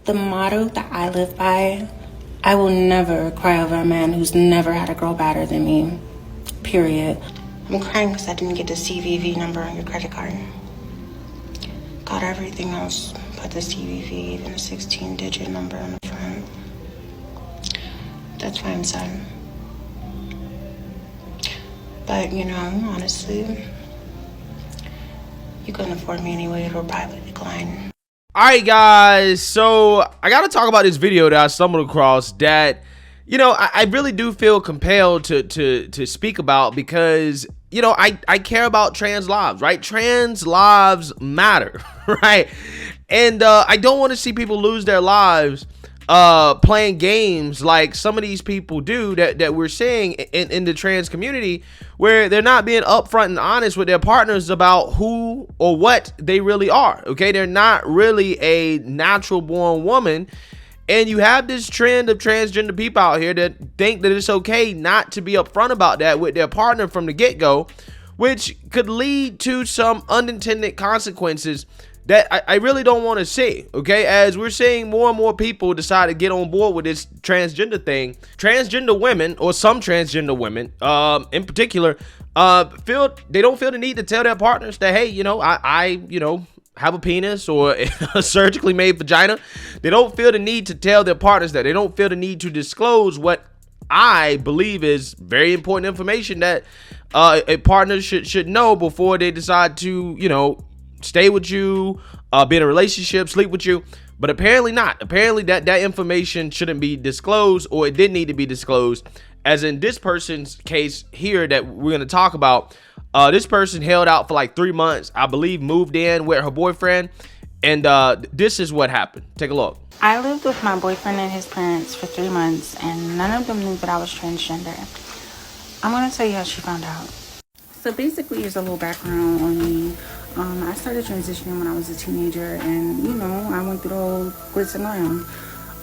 The motto that I live by, I will never cry over a man who's never had a girl better than me. Period. I'm crying because I didn't get the CVV number on your credit card. Got everything else but the CVV and a 16-digit number on the front. That's why I'm sad. But, you know, honestly, you couldn't afford me anyway. It'll probably decline. All right, guys. So I got to talk about this video that I stumbled across that, you know, I really do feel compelled to speak about because, you know, I care about trans lives, right? Trans lives matter, right? And I don't want to see people lose their lives playing games like some of these people do that we're seeing in the trans community, where they're not being upfront and honest with their partners about who or what they really are. Okay, they're not really a natural born woman, and you have this trend of transgender people out here that think that it's okay not to be upfront about that with their partner from the get-go, which could lead to some unintended consequences that I really don't want to see, okay? As we're seeing more and more people decide to get on board with this transgender thing, transgender women, or some transgender women in particular, they don't feel the need to tell their partners that, hey, you know, I have a penis or a surgically made vagina. They don't feel the need to tell their partners that. They don't feel the need to disclose what I believe is very important information that a partner should know before they decide to, you know, stay with you, be in a relationship, sleep with you. But apparently not. Apparently that information shouldn't be disclosed, or it didn't need to be disclosed. As in this person's case here that we're going to talk about, this person held out for like 3 months, I believe, moved in with her boyfriend, and this is what happened. Take a look. I lived with my boyfriend and his parents for 3 months, and none of them knew that I was transgender. I'm going to tell you how she found out. So basically, here's a little background on me. I started transitioning when I was a teenager, and, you know, I went through the whole glitz and glam.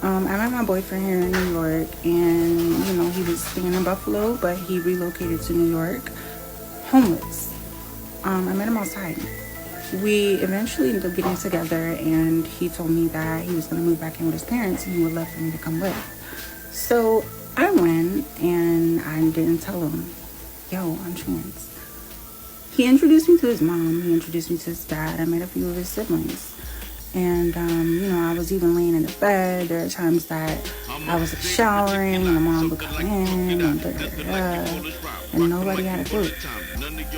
I met my boyfriend here in New York, and, you know, he was staying in Buffalo, but he relocated to New York, homeless. I met him outside. We eventually ended up getting together, and he told me that he was going to move back in with his parents, and he would love for me to come with. So I went, and I didn't tell him, yo, I'm trans. He introduced me to his mom. He introduced me to his dad. I met a few of his siblings. And, you know, I was even laying in the bed. There are times that I was showering and my mom would come in and and nobody had a clue.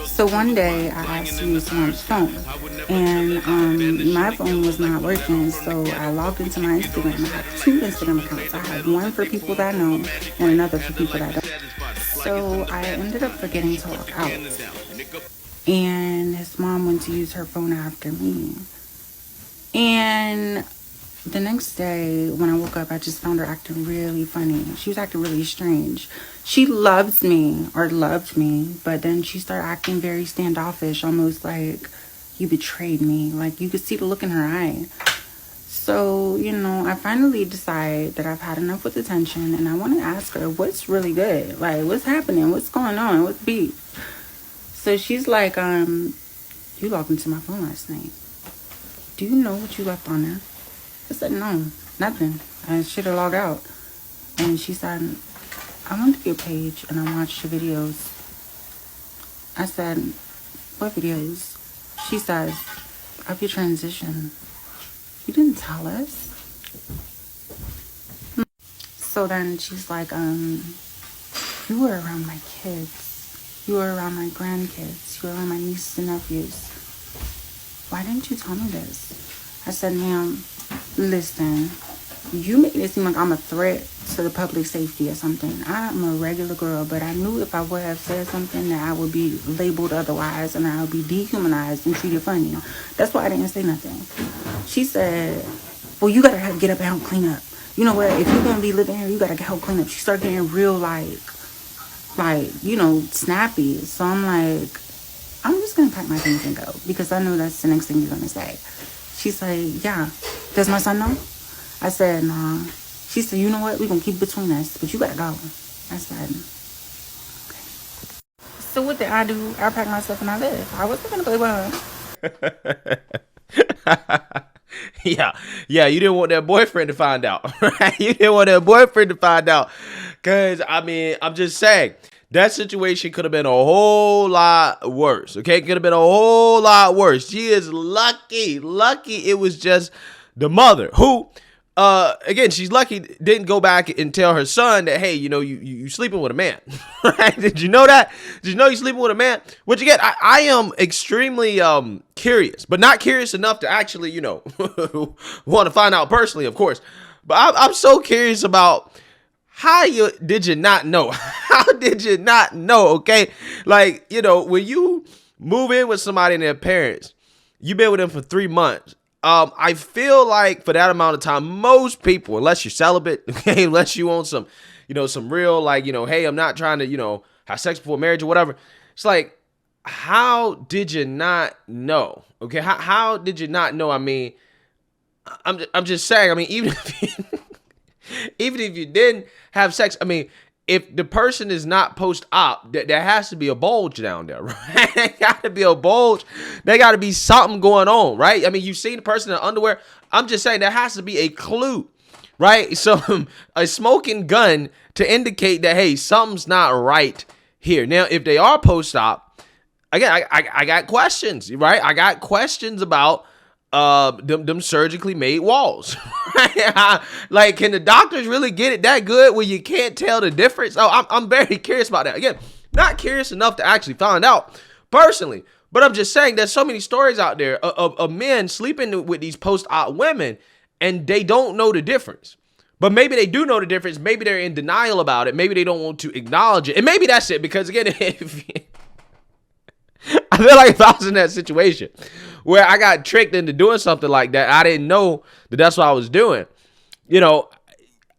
So one day I asked to use someone's phone, and my phone was not working, so I logged into my Instagram. I have 2 Instagram accounts. I have one for people that I know and another for people that I don't. So I ended up forgetting to log out. And his mom went to use her phone after me. And the next day when I woke up, I just found her acting really funny. She was acting really strange. She loved me, but then she started acting very standoffish, almost like you betrayed me. Like, you could see the look in her eye. So, you know, I finally decide that I've had enough with attention, and I want to ask her, what's really good? Like, what's happening? What's going on? What's beef? So she's like, you logged into my phone last night. Do you know what you left on there? I said, no, nothing. I should have logged out. And she said, I went to your page and I watched your videos. I said, what videos? She says, of your transition. You didn't tell us. So then she's like, you were around my kids. You were around my grandkids. You were around my nieces and nephews. Why didn't you tell me this? I said, ma'am, listen, you make it seem like I'm a threat to the public safety or something. I'm a regular girl, but I knew if I would have said something that I would be labeled otherwise and I would be dehumanized and treated funny. That's why I didn't say nothing. She said, well, you got to get up and help clean up. You know what? If you're going to be living here, you got to help clean up. She started getting real, like, you know, snappy. So I'm like, I'm just going to pack my things and go, because I know that's the next thing you're going to say. She's like, yeah. Does my son know? I said, nah. She said, you know what? We're going to keep it between us, but you got to go. I said, okay. So what did I do? I packed myself and I left. I wasn't going to play with her. Yeah, yeah, you didn't want that boyfriend to find out, right? You didn't want that boyfriend to find out. Cause I mean, I'm just saying that situation could have been a whole lot worse. Okay, could have been a whole lot worse. She is lucky it was just the mother who again, she's lucky didn't go back and tell her son that, hey, you sleeping with a man. Right? Did you know that? Did you know you sleeping with a man? Which again, I am extremely curious, but not curious enough to actually, want to find out personally, of course. But I'm so curious about did you not know? How did you not know? Okay. Like, when you move in with somebody and their parents, you've been with them for 3 months. I feel like for that amount of time, most people, unless you're celibate, okay, unless you want some, some real, like, hey, I'm not trying to, have sex before marriage or whatever. It's like, how did you not know? Okay. How did you not know? I mean, I'm just saying, I mean, even if you didn't have sex, I mean, if the person is not post-op, there has to be a bulge down there, right? There got to be a bulge. There got to be something going on, right? I mean, you've seen the person in underwear. I'm just saying there has to be a clue, right? So a smoking gun to indicate that, hey, something's not right here. Now, if they are post-op, again, I got questions, right? I got questions about them surgically made walls. Like, can the doctors really get it that good where you can't tell the difference? Oh, I'm very curious about that. Again, not curious enough to actually find out personally, but I'm just saying there's so many stories out there of men sleeping with these post-op women and they don't know the difference. But maybe they do know the difference. Maybe they're in denial about it. Maybe they don't want to acknowledge it. And maybe that's it. Because again, I feel like if I was in that situation where I got tricked into doing something like that, I didn't know that that's what I was doing.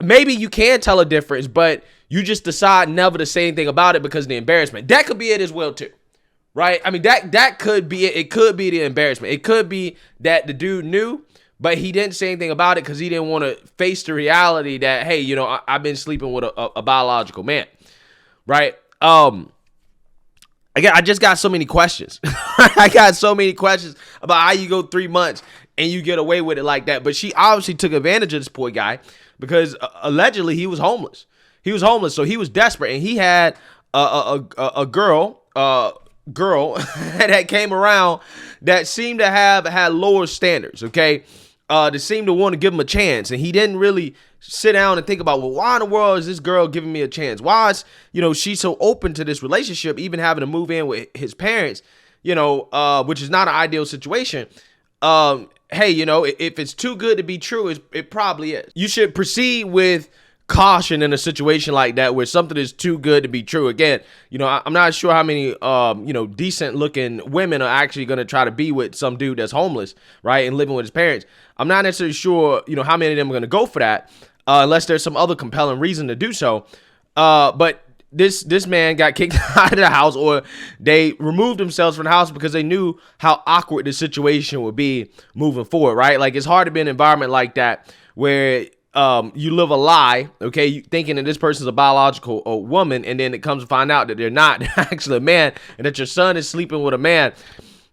Maybe you can tell a difference, but you just decide never to say anything about it because of the embarrassment. That could be it as well too, right? I mean, that could be it. It could be the embarrassment. It could be that the dude knew, but he didn't say anything about it because he didn't want to face the reality that, hey, I've been sleeping with a biological man, right? I just got so many questions. I got so many questions about how you go 3 months and you get away with it like that. But she obviously took advantage of this poor guy because allegedly he was homeless. He was homeless, so he was desperate, and he had a girl that came around that seemed to have had lower standards. Okay, that seemed to want to give him a chance, and he didn't really sit down and think about, well, why in the world is this girl giving me a chance? Why is, she's so open to this relationship, even having to move in with his parents, which is not an ideal situation. Hey, if it's too good to be true, it probably is. You should proceed with caution in a situation like that where something is too good to be true. Again, I'm not sure how many, decent looking women are actually going to try to be with some dude that's homeless, right, and living with his parents. I'm not necessarily sure, how many of them are going to go for that. Unless there's some other compelling reason to do so. But this man got kicked out of the house, or they removed themselves from the house because they knew how awkward the situation would be moving forward, right? Like, it's hard to be in an environment like that where you live a lie, okay, you thinking that this person's a biological woman, and then it comes to find out that they're not. They're actually a man, and that your son is sleeping with a man.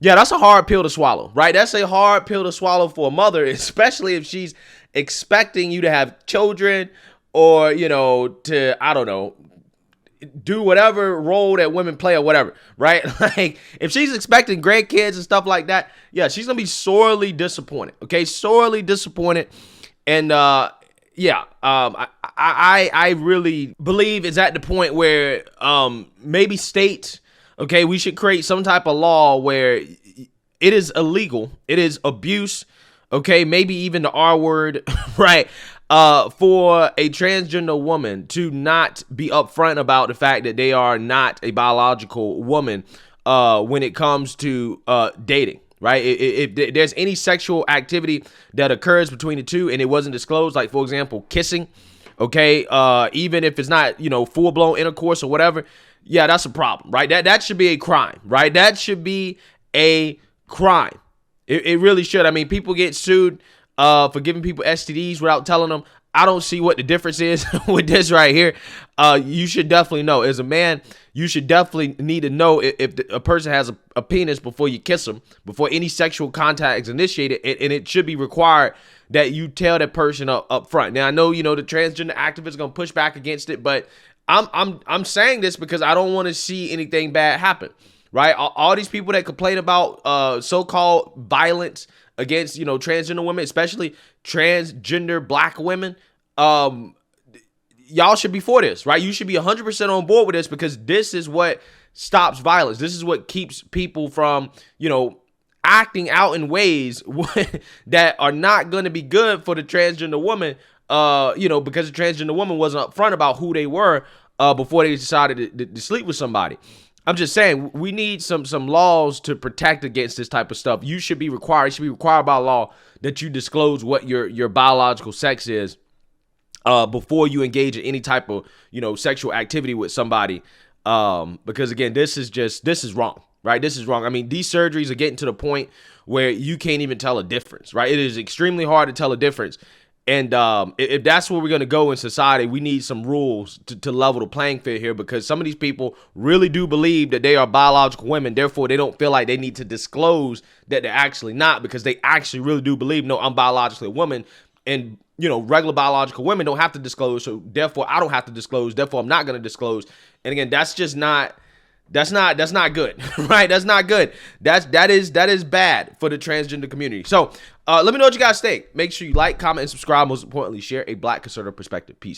Yeah, that's a hard pill to swallow, right? That's a hard pill to swallow for a mother, especially if she's expecting you to have children or, to, I don't know, do whatever role that women play or whatever, right? Like, if she's expecting grandkids and stuff like that, yeah, she's going to be sorely disappointed, okay? Sorely disappointed. And, I really believe it's at the point where maybe states, okay, we should create some type of law where it is illegal, it is abuse, okay, maybe even the R word, right, for a transgender woman to not be upfront about the fact that they are not a biological woman when it comes to dating, right? If there's any sexual activity that occurs between the two and it wasn't disclosed, like, for example, kissing, okay, even if it's not, full-blown intercourse or whatever, yeah, that's a problem, right? That should be a crime, right? That should be a crime. It really should. I mean, people get sued for giving people STDs without telling them. I don't see what the difference is with this right here. You should definitely know. As a man, you should definitely need to know if a person has a penis before you kiss them, before any sexual contact is initiated, and it should be required that you tell that person up front. Now, I know, the transgender activists are gonna push back against it, but I'm saying this because I don't want to see anything bad happen, right? All these people that complain about so-called violence against, transgender women, especially transgender black women, y'all should be for this, right? You should be 100% on board with this, because this is what stops violence. This is what keeps people from, acting out in ways that are not going to be good for the transgender woman, because the transgender woman wasn't upfront about who they were before they decided to sleep with somebody. I'm just saying, we need some laws to protect against this type of stuff. It should be required by law that you disclose what your biological sex is before you engage in any type of, sexual activity with somebody. Because again, this is wrong, right? This is wrong. I mean, these surgeries are getting to the point where you can't even tell a difference, right? It is extremely hard to tell a difference. And if that's where we're going to go in society, we need some rules to level the playing field here, because some of these people really do believe that they are biological women. Therefore, they don't feel like they need to disclose that they're actually not, because they actually really do believe, no, I'm biologically a woman. And, regular biological women don't have to disclose. So therefore, I don't have to disclose. Therefore, I'm not going to disclose. And again, that's not good, right? That's not good. That is bad for the transgender community. So let me know what you guys think. Make sure you like, comment, and subscribe. Most importantly, share a Black conservative perspective. Peace.